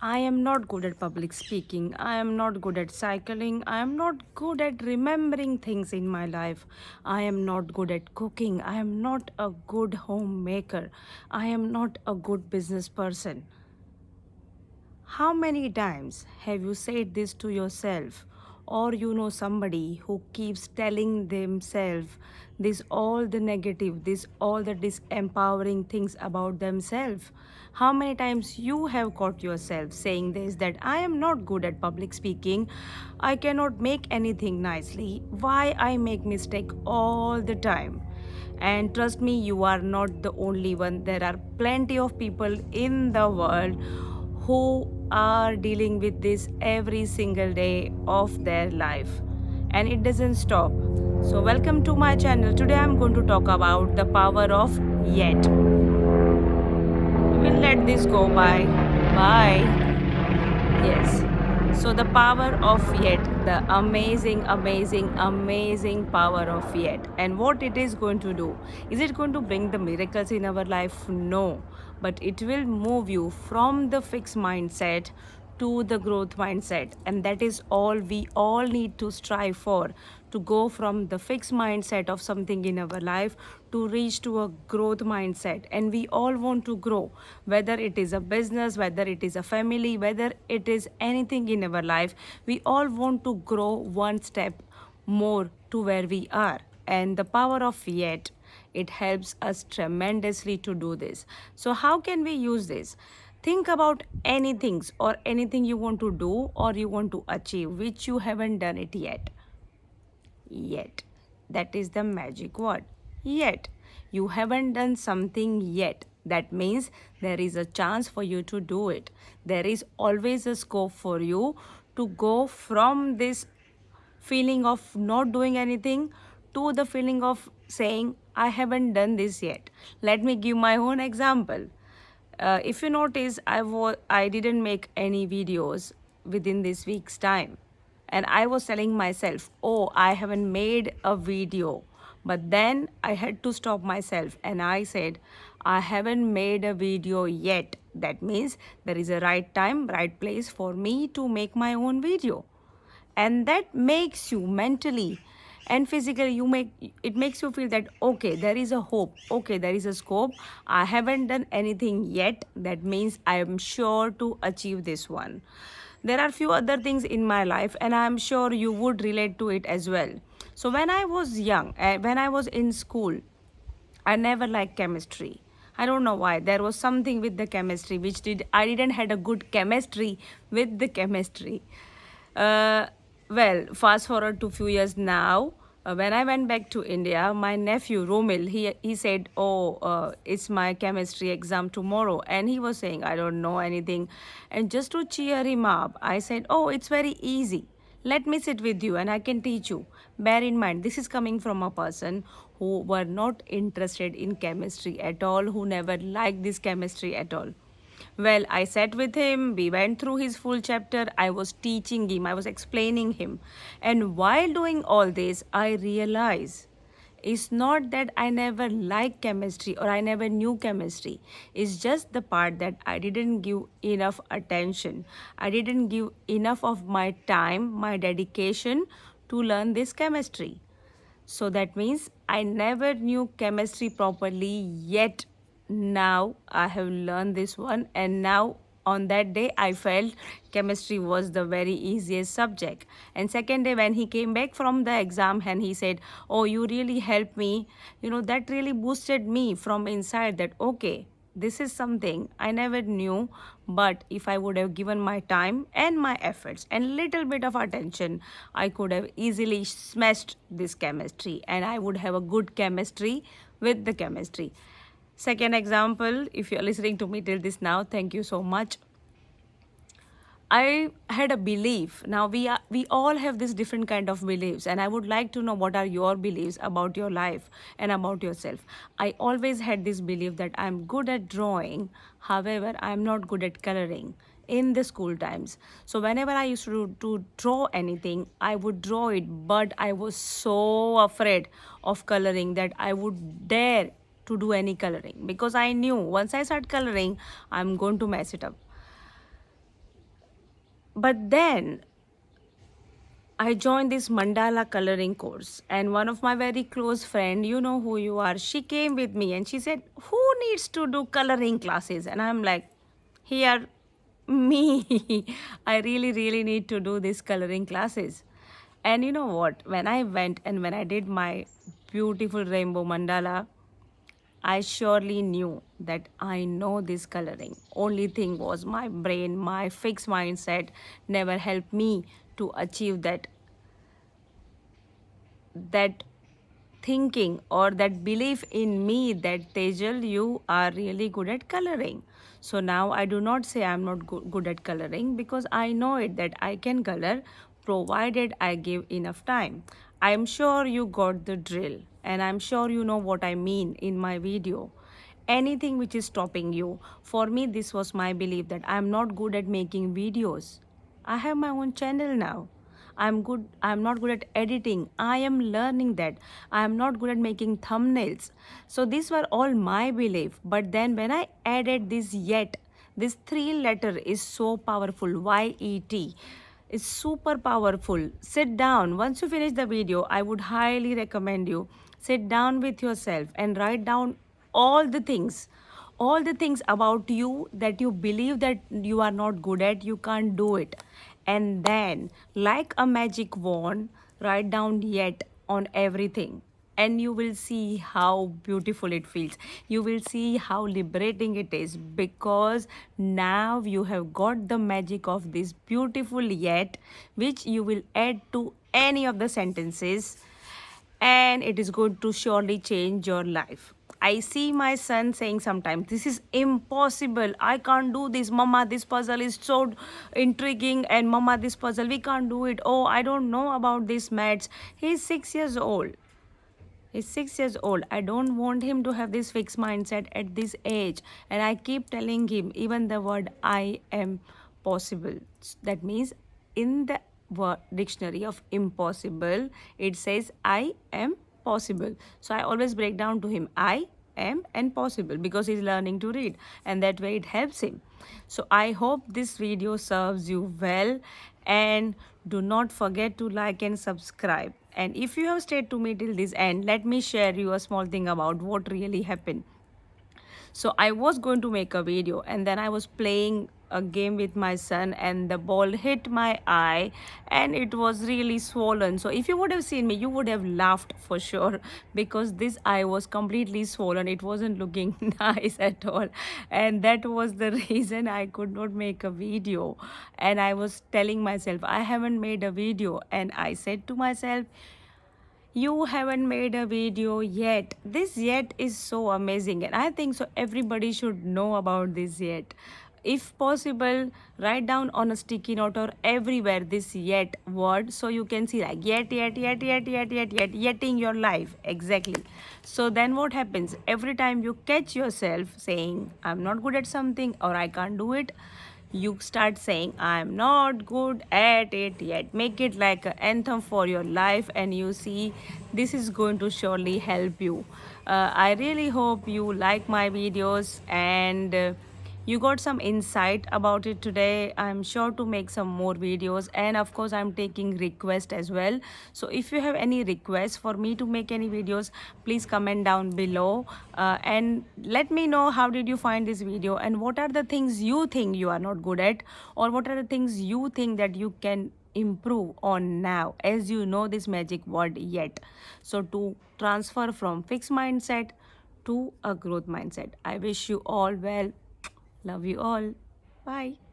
I am not good at public speaking. I am not good at cycling. I am not good at remembering things in my life. I am not good at cooking. I am not a good homemaker. I am not a good business person. How many times have you said this to yourself? Or you know somebody who keeps telling themselves this all the negative, this all the disempowering things about themselves? How many times you have caught yourself saying this that I am not good at public speaking, I cannot make anything nicely, why I make mistake all the time? And trust me, you are not the only one. There are plenty of people in the world who are dealing with this every single day of their life, and it doesn't stop. So welcome to my channel. Today I'm going to talk about the power of yet. We'll let this go by. Bye. Yes. So the power of yet, the amazing, amazing, amazing power of yet. And what it is going to do? Is it going to bring the miracles in our life? No. But it will move you from the fixed mindset to the growth mindset, and that is all we all need to strive for, to go from the fixed mindset of something in our life to reach to a growth mindset. And we all want to grow, whether it is a business, whether it is a family, whether it is anything in our life. We all want to grow one step more to where we are, and the power of yet, it helps us tremendously to do this. So how can we use this? Think about anything or anything you want to do or you want to achieve which you haven't done it yet. Yet. That is the magic word. Yet. You haven't done something yet. That means there is a chance for you to do it. There is always a scope for you to go from this feeling of not doing anything to the feeling of saying, I haven't done this yet. Let me give my own example. If you notice, I didn't make any videos within this week's time, and I was telling myself, oh, I haven't made a video. But then I had to stop myself and I said, I haven't made a video yet. That means there is a right time, right place for me to make my own video. And that makes you mentally and physically, it makes you feel that okay, there is a hope, okay, there is a scope. I haven't done anything yet. That means I am sure to achieve this one. There are few other things in my life, and I am sure you would relate to it as well. So when I was young, when I was in school, I never liked chemistry. I don't know why. There was something with the chemistry which I didn't had a good chemistry with the chemistry. Uh, well, fast forward to few years now. When I went back to India, my nephew Romil, he said, "Oh, it's my chemistry exam tomorrow," and he was saying, "I don't know anything," and just to cheer him up, I said, "Oh, it's very easy. Let me sit with you and I can teach you." Bear in mind, this is coming from a person who were not interested in chemistry at all, who never liked this chemistry at all. Well, I sat with him, we went through his full chapter, I was teaching him, I was explaining him. And while doing all this, I realized it's not that I never liked chemistry or I never knew chemistry. It's just the part that I didn't give enough attention. I didn't give enough of my time, my dedication to learn this chemistry. So that means I never knew chemistry properly, yet now I have learned this one, and now on that day I felt chemistry was the very easiest subject. And second day when he came back from the exam and he said, "Oh, you really helped me," that really boosted me from inside, that okay, this is something I never knew, but if I would have given my time and my efforts and little bit of attention, I could have easily smashed this chemistry and I would have a good chemistry with the chemistry. Second example, if you're listening to me till this now, thank you so much. I had a belief. Now we all have this different kind of beliefs, and I would like to know what are your beliefs about your life and about yourself. I always had this belief that I'm good at drawing, however, I'm not good at coloring in the school times. So whenever I used to draw anything, I would draw it, but I was so afraid of coloring that I would dare to do any coloring because I knew once I start coloring, I'm going to mess it up. But then I joined this mandala coloring course, and one of my very close friend, you know who you are, she came with me and she said, "Who needs to do coloring classes?" And I'm like, "Here, me. I really need to do these coloring classes." And you know what? When I went and when I did my beautiful rainbow mandala, I surely knew that I know this coloring. Only thing was my brain, my fixed mindset never helped me to achieve that thinking or that belief in me that Tejal, you are really good at coloring. So now I do not say I'm not good at coloring, because I know it that I can color provided I give enough time. I am sure you got the drill, and I'm sure you know what I mean in my video. Anything which is stopping you, for me this was my belief that I'm not good at making videos. I have my own channel now. I'm not good at editing. I am learning that. I am not good at making thumbnails. So these were all my belief. But then when I added this yet, this three letter is so powerful. YET is super powerful. Sit down. Once you finish the video, I would highly recommend you sit down with yourself and write down all the things about you that you believe that you are not good at, you can't do it. And then, like a magic wand, write down yet on everything. And you will see how beautiful it feels. You will see how liberating it is, because now you have got the magic of this beautiful yet, which you will add to any of the sentences, and it is going to surely change your life. I see my son saying sometimes, "This is impossible. I can't do this. Mama, this puzzle is so intriguing. And Mama, this puzzle, we can't do it. Oh, I don't know about this maths." He's 6 years old. He's 6 years old. I don't want him to have this fixed mindset at this age. And I keep telling him, even the word "I am possible." That means in the dictionary of impossible, it says "I am possible." So I always break down to him "I am" and "possible," because he's learning to read, and that way it helps him. So I hope this video serves you well, and do not forget to like and subscribe. And if you have stayed to me till this end, let me share you a small thing about what really happened. So I was going to make a video, and then I was playing a game with my son, and the ball hit my eye and it was really swollen. So if you would have seen me, you would have laughed for sure, because this eye was completely swollen. It wasn't looking nice at all, and that was the reason I could not make a video. And I was telling myself I haven't made a video, and I said to myself, you haven't made a video yet. This yet is so amazing, and I think so everybody should know about this yet. If possible, write down on a sticky note or everywhere this yet word, so you can see like yetting your life. Exactly. So then what happens? Every time you catch yourself saying I'm not good at something or I can't do it, you start saying I'm not good at it yet. Make it like an anthem for your life, and you see this is going to surely help you. I really hope you like my videos, and you got some insight about it today. I'm sure to make some more videos, and of course I'm taking requests as well. So if you have any requests for me to make any videos, please comment down below, and let me know how did you find this video, and what are the things you think you are not good at, or what are the things you think that you can improve on now, as you know this magic word yet. So to transfer from fixed mindset to a growth mindset. I wish you all well. Love you all. Bye.